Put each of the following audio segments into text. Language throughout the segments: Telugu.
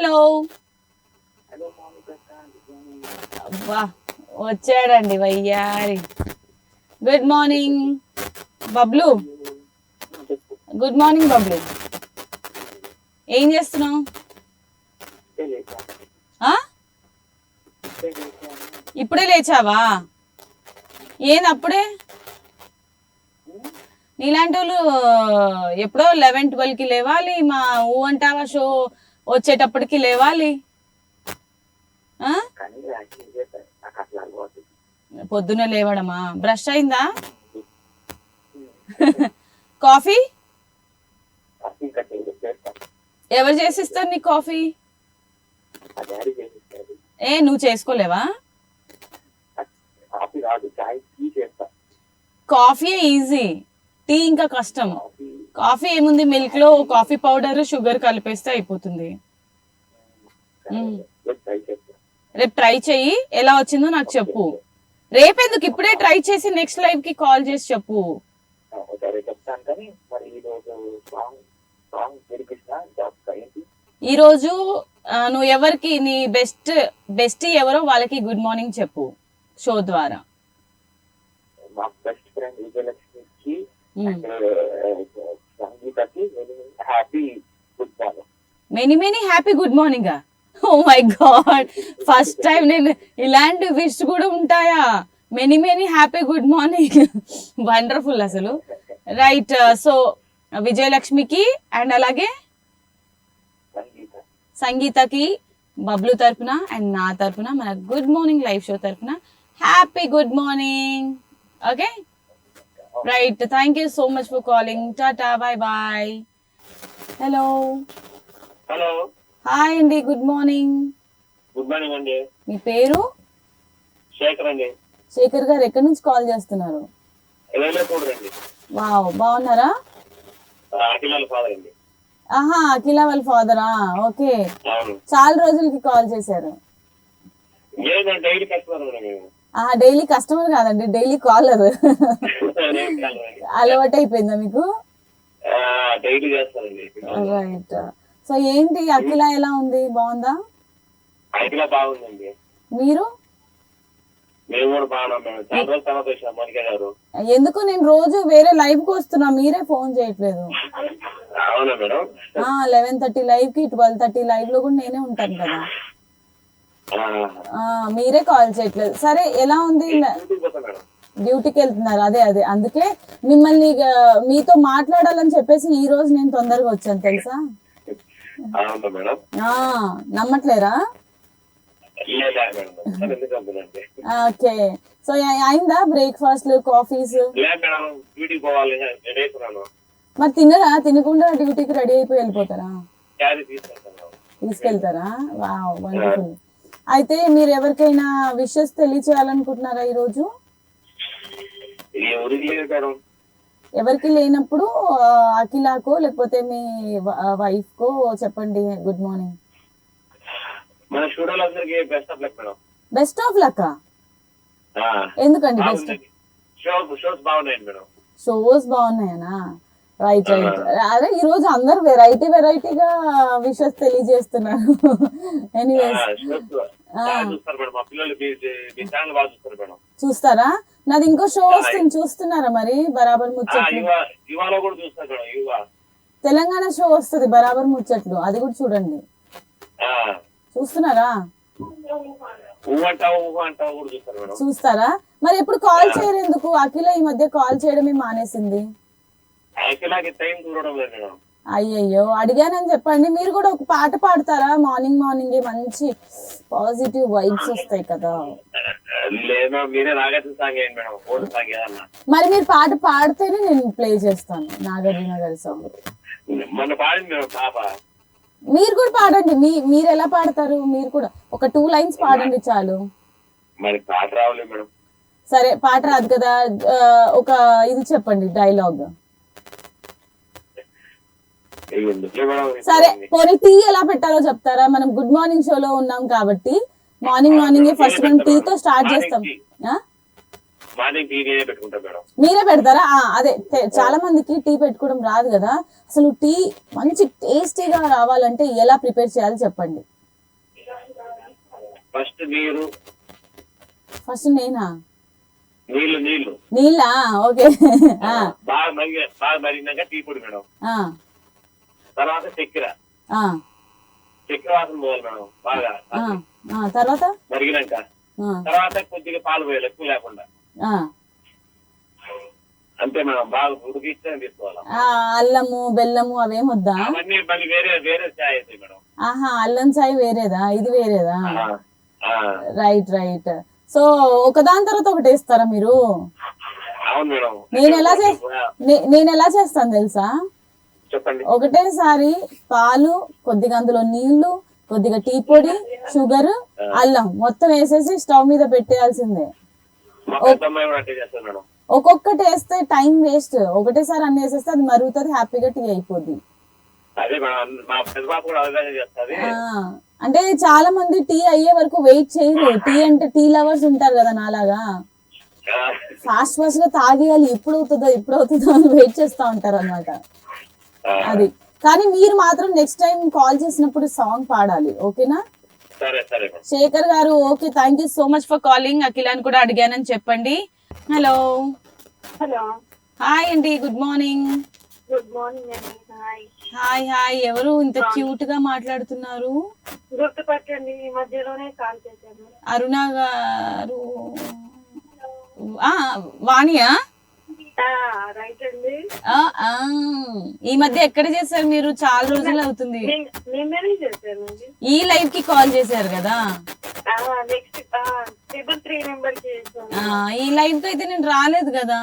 హలో. అబ్బా వచ్చాడండి వయ్యారి. Good morning Bablu. Good morning Bablu. ఏం చేస్తున్నావు? ఇప్పుడే లేచావా? ఏంది అప్పుడే? నీలాంటి వాళ్ళు ఎప్పుడో 11-12కి లేవాలి. మా ఊ అంటావా షో వచ్చేటప్పటికి లేవాలి. పొద్దున లేవడమా? బ్రష్ అయిందా? కాఫీ ఎవరు చేసిస్తారు నీ కాఫీ? నువ్వు చేసుకోలేవా? కాఫీ ఈజీ, టీ ఇంకా కష్టం. కాఫీ ఏముంది, మిల్క్ లో కాఫీ పౌడర్ షుగర్ కలిపేస్తే అయిపోతుంది. రేపు ట్రై చెయ్యి, ఎలా వచ్చిందో నాకు చెప్పు. రేపెందుకు, ఇప్పుడే ట్రై చేసి నెక్స్ట్ లైవ్ కి కాల్ చేసి చెప్పు. ఈ రోజు నువ్వు ఎవరికి, నీ బెస్ట్ ఎవరో వాళ్ళకి గుడ్ మార్నింగ్ చెప్పు షో ద్వారా. Many happy good morning. Oh my god, first time నేను ఇలాంటి విష్ కూడా ఉంటాయా? మెనీ హ్యాపీ గుడ్ మార్నింగ్, వండర్ఫుల్ అసలు. రైట్, సో విజయలక్ష్మికి అండ్ అలాగే సంగీతకి బబ్లు తరపున అండ్ నా తరపున మన గుడ్ మార్నింగ్ లైవ్ షో తరపున happy good morning. Okay right, thank you so much for calling. Tata, bye bye. Hello. Hello, hi అండి, గుడ్ మార్నింగ్. గుడ్ మార్నింగ్ అండి. మీ పేరు? శేఖర్ అండి. శేఖర్ గారు ఎక్కడి నుంచి కాల్ చేస్తున్నారు? వావ్, బాగున్నారా? ఆహా, అఖిల వాళ్ళ ఫాదరా? ఓకే, చాలా రోజులకి కాల్ చేశారు. డైలీ కస్టమర్ కాదండి, డైలీ కాలర్. అలవాటు అయిపోయిందా మీకు? రైట్. సో ఏంటి, అఖిల ఎలా ఉంది, బాగుందా? మీరు? ఎందుకు, నేను రోజు వేరే లైవ్ కి వస్తున్నా, మీరే ఫోన్ చేయట్లేదు. 11:30 లైవ్ కి, 12:30 లైవ్ లో కూడా నేనే ఉంటాను కదా. మీరే కాల్ చేయట్లేదు. సరే, ఎలా ఉంది? డ్యూటీకి వెళ్తున్నారు? అదే అందుకే మిమ్మల్ని మీతో మాట్లాడాలని చెప్పేసి ఈ రోజు నేను తొందరగా వచ్చాను తెలుసా. నమ్మట్లేరా? ఓకే, సో అయిందా బ్రేక్ఫాస్ట్, కాఫీస్? మరి తినరా? తినకుండా డ్యూటీకి రెడీ అయిపోయి వెళ్ళిపోతారా? తీసుకెళ్తారా? Wow, wonderful. అయితే మీరు ఎవరికైనా విషెస్ తెలియచేయాలనుకుంటున్నారా ఈ రోజు? ఎవరికి లేనప్పుడు అఖిలాకో లేకపోతే మీ వైఫ్ కో చెప్పండి good morning. Best of luck. ఎందుకండి బెస్ట్? షోస్ బాగున్నాయనా? రైట్. అదే ఈ రోజు అందరు వెరైటీగా విషెస్ తెలియజేస్తున్నారు. ఎనీవేస్, చూస్తారా? నాది ఇంకో షో వస్తుంది, చూస్తున్నారా మరి? బరాబర్ ముచ్చట్లు, తెలంగాణ షో వస్తుంది బరాబర్ ముచ్చట్లు, అది కూడా చూడండి. చూస్తున్నారా? చూస్తారా? మరి ఎప్పుడు కాల్ చేయరు ఎందుకు? అఖిల ఈ మధ్య కాల్ చేయడమే మానేసింది. అయ్యయ్యో, అడిగానని చెప్పండి. మీరు కూడా ఒక పాట పాడతారా? మార్నింగ్ మంచి పాజిటివ్ వైబ్స్ వస్తాయి కదా. మరి మీరు పాట పాడితేనే నేను ప్లే చేస్తాను, నాగార్జున గారి సాంగ్. మీరు కూడా పాడండి. మీరు ఎలా పాడతారు? మీరు కూడా ఒక 2 లైన్స్ పాడండి చాలు. సరే, పాట రాదు కదా, ఒక ఇది చెప్పండి, డైలాగ్. సరే, పోనీ టీ ఎలా పెట్టాలో చెప్తారా? మనం గుడ్ మార్నింగ్ షోలో ఉన్నాం కాబట్టి మార్నింగ్ ఫస్ట్ మనం టీతో స్టార్ట్ చేస్తాం. మీరే పెడతారా? అదే, చాలా మందికి టీ పెట్టుకోవడం రాదు కదా. అసలు టీ మంచి టేస్టీగా రావాలంటే ఎలా ప్రిపేర్ చేయాలో చెప్పండి. ఫస్ట్ నీరు, ఫస్ట్ నేనా? నీళ్లు నీళ్ళా? ఓకే. బాగా మరిగినాక టీ పొడి మేడం. తర్వాత చక్కెర వాసన పోవాలి మేడం బాగా తర్వాత మరిగినాక. తర్వాత కొద్దిగా పాలు పోయాలి, ఎక్కువ లేకుండా. అంతే మేడం, బాగా ఉడికిస్తే తీసుకోవాలి. అల్లము బెల్లము అవేం వద్దా? అవన్నీ మళ్ళీ వేరే చాయ్ అవుతాయి మేడం. ఆహా, అల్లం చాయ్ వేరేదా, ఇది వేరేదా? రైట్. సో ఒకదాని తర్వాత ఒకటి వేస్తారా మీరు? అవును మేడం. నేను ఎలా చేస్తాను తెలుసా? చెప్పండి. ఒకటేసారి పాలు, కొద్దిగా అందులో నీళ్లు, కొద్దిగా టీ పొడి, షుగర్, అల్లం మొత్తం వేసేసి స్టవ్ మీద పెట్టేయాల్సిందే. ఒక్కొక్కటి వేస్తే టైం వేస్ట్. ఒకటేసారి అన్ని వేసేస్తే అది మరుగుతుంది, హ్యాపీగా టీ అయిపోద్ది. అంటే చాలా మంది టీ అయ్యే వరకు వెయిట్ చేయరు. టీ అంటే టీ లవర్స్ ఉంటారు కదా నాలాగా, ఫాస్ట్ గా తాగేయాలి, ఎప్పుడు అవుతుందో అని వెయిట్ చేస్తా ఉంటారు అన్నమాట. అది. కానీ మీరు మాత్రం నెక్స్ట్ టైం కాల్ చేసినప్పుడు సాంగ్ పాడాలి, ఓకేనా? శేఖర్ గారు, okay, thank you so much for calling. అఖిలాని కూడా అడిగానని చెప్పండి. హలో. హాయ్ అండి, గుడ్ మార్నింగ్. గుడ్ మార్నింగ్ అండి. హాయ్. ఎవరు ఇంత క్యూట్ గా మాట్లాడుతున్నారు? గుర్తుపట్టండి, ఈ మధ్యలోనే కాల్ చేశాను. అరుణ గారు? వాణియా? రైట్ అండి. ఈ మధ్య ఎక్కడ చేశారు మీరు? చాలా రోజులు అవుతుంది. నిన్ననే చేశానండి. ఈ లైవ్ కి కాల్ చేశారు కదా? నెక్స్ట్ 333 నెంబర్ కి చేశాను. ఈ లైవ్ కి అయితే నేను రాలేదు కదా.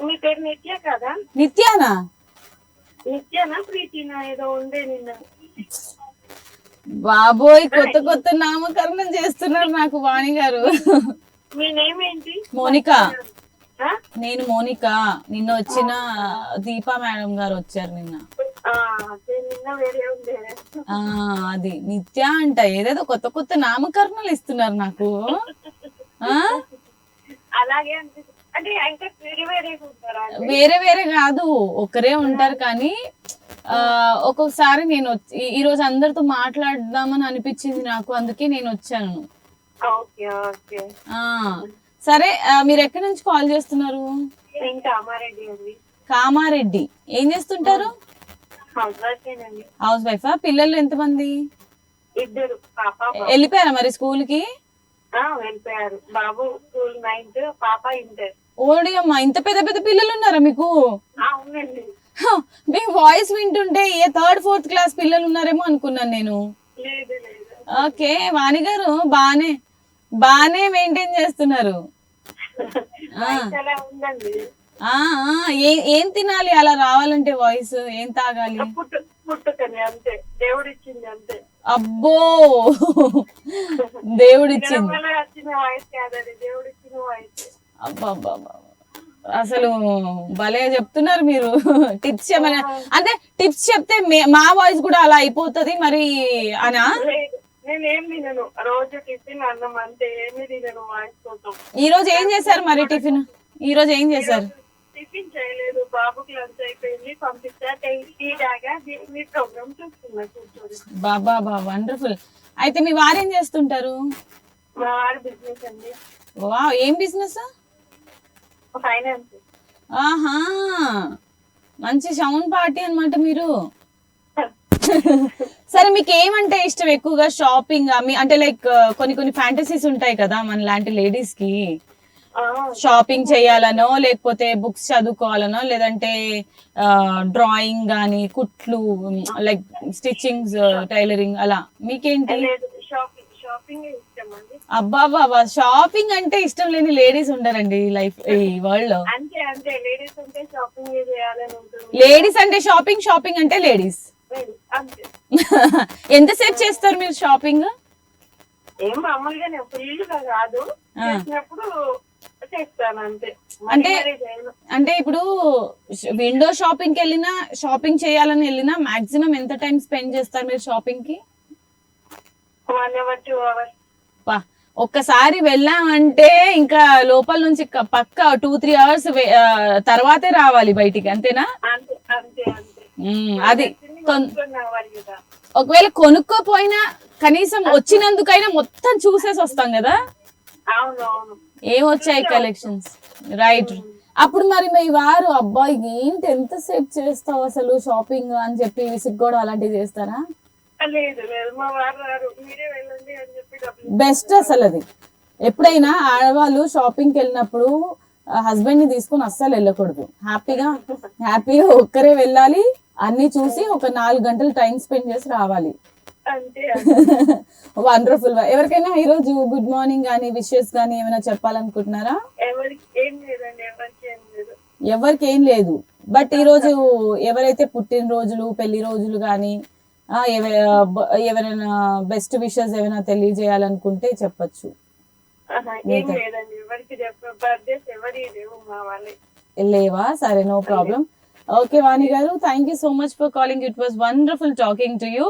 మీ పేరు నిత్య కదా? నిత్యానా ప్రీతినా ఏదో ఉండే నిన్న. బాబోయ్, కొత్త నామకరణం చేస్తున్నారు నాకు వాణి గారు. మీ నేమ్ ఏంటి? మోనికా. నేను మోనికా. నిన్న వచ్చిన దీపా మేడం గారు వచ్చారు నిన్న. అది నిత్య అంట. ఏదేదో కొత్త నామకరణాలు ఇస్తున్నారు నాకు. అలాగే వేరే కాదు, ఒకరే ఉంటారు. కానీ ఒక్కొక్కసారి నేను ఈ రోజు అందరితో మాట్లాడదామని అనిపించింది నాకు, అందుకే నేను వచ్చాను. సరే, మీరు ఎక్కడి నుంచి కాల్ చేస్తున్నారు? కామారెడ్డి. ఏం చేస్తుంటారు? హౌస్ వైఫా? పిల్లలు ఎంతమంది? వెళ్ళిపోయారా మరి స్కూల్ కి? వెళ్ళిపోయారు. బాబు స్కూల్ 9th, పాప ఇంటర్. ఓడి అమ్మా, ఇంత పెద్ద పిల్లలు ఉన్నారా మీకు? అవునండి. మీ వాయిస్ వింటుంటే ఏ 3rd 4th క్లాస్ పిల్లలు ఉన్నారేమో అనుకున్నాను నేను. ఓకే, వాణి గారు బానే మెయింటైన్ చేస్తున్నారు. ఏం తినాలి అలా రావాలంటే వాయిస్? ఏం తాగాలి? అంతే, దేవుడిచ్చింది అంతే. అబ్బో, దేవుడిచ్చింది. అబ్బా, అసలు భలే చెప్తున్నారు మీరు. టిప్స్ ఏమైనా అంటే టిప్స్ చెప్తే మా వాయిస్ కూడా అలా అయిపోతుంది మరి అనా? నేనేం తినను, రోజు టిఫిన్ అన్నం అంతే, ఏమి తినను వాయిస్ కోసం. ఈ రోజు ఏం చేశారు మరి టిఫిన్? ఈ రోజు ఏం చేశారు? టిఫిన్ చేయలేదు, బాబుకి లంచ్ అయిపోయింది, పంపిస్తా, టీ తాగా, మీ ప్రోగ్రామ్ చూస్తున్నా కూర్చొని. బాబా వండర్ఫుల్. అయితే మీ వారు ఏం చేస్తుంటారు? మా వారు బిజినెస్ అండి. వావ్, ఏం బిజినెస్? ఫైనాన్స్. ఆహా, మంచి సౌండ్ పార్టీ అన్నమాట మీరు. సరే, మీకు ఏమంటే ఇష్టం ఎక్కువగా? షాపింగ్ అంటే లైక్ కొన్ని ఫ్యాంటసీస్ ఉంటాయి కదా మన లాంటి లేడీస్ కి. షాపింగ్ చేయాలనో, లేకపోతే బుక్స్ చదువుకోవాలనో, లేదంటే డ్రాయింగ్ గానీ, కుట్లు, లైక్ స్టిచ్చింగ్, టైలరింగ్, అలా మీకేంటి? అబ్బా, షాపింగ్ అంటే ఇష్టం లేని లేడీస్ ఉండరండి ఈ వరల్డ్ లో. లేడీస్ అంటే షాపింగ్ అంటే లేడీస్. ఎంతసేపు చేస్తారు మీరు షాపింగ్? ఏం మామూలుగానే, ఫుల్గా కాదు, చేస్తాను అంతే. అంటే ఇప్పుడు విండో షాపింగ్ కి వెళ్ళినా, షాపింగ్ చేయాలని వెళ్ళినా మాక్సిమం ఎంత టైం స్పెండ్ చేస్తారు మీరు షాపింగ్ కి? 1 hour 2 hours. ఒక్కసారి వెళ్ళామంటే ఇంకా లోపల నుంచి పక్క 2-3 hours తర్వాతే రావాలి బయటికి, అంతేనా? అది ఒకవేళ కొనుక్కోపోయినా కనీసం వచ్చినందుకైనా మొత్తం చూసేసి వస్తాం కదా. అవునవును. ఏం వచ్చాయి కలెక్షన్స్, రైట్. అప్పుడు మరి మీ వారు అబ్బాయి ఏంటి ఎంతసేపు చేస్తావు అసలు షాపింగ్ అని చెప్పి విసిగ్గోడం అలాంటివి చేస్తారా? లేదు లేదు, మా వారు రారు, మీరే వెళ్ళండి అని చెప్పి డబ్బులు బెస్ట్ అసలు అది. ఎప్పుడైనా ఆడవాళ్ళు షాపింగ్కి వెళ్ళినప్పుడు హస్బెండ్ ని తీసుకుని అస్సలు వెళ్ళకూడదు. హ్యాపీగా ఒక్కరే వెళ్ళాలి, అన్ని చూసి ఒక 4 గంటలు టైం స్పెండ్ చేసి రావాలి. అంతే. వండర్ఫుల్. ఎవరికైనా ఈ రోజు గుడ్ మార్నింగ్ గానీ విషెస్ గానీ ఏమైనా చెప్పాలనుకుంటున్నారా? ఎవరికి ఏం లేదండి, ఎవరికి ఏం లేదు. ఎవరికి ఏం లేదు. బట్ ఈ రోజు ఎవరైతే పుట్టినరోజులు పెళ్లి రోజులు గానీ ఎవరైనా బెస్ట్ విషెస్ ఏమైనా తెలియజేయాలనుకుంటే చెప్పొచ్చు. ఏం లేదండి, ఎవరికి బర్త్డేస్ ఎవరి లేవు మా వాళ్ళే. లేవా? సరే, నో ప్రాబ్లం. ఓకే వాణి గారు, thank you so much for calling. It was wonderful talking to you.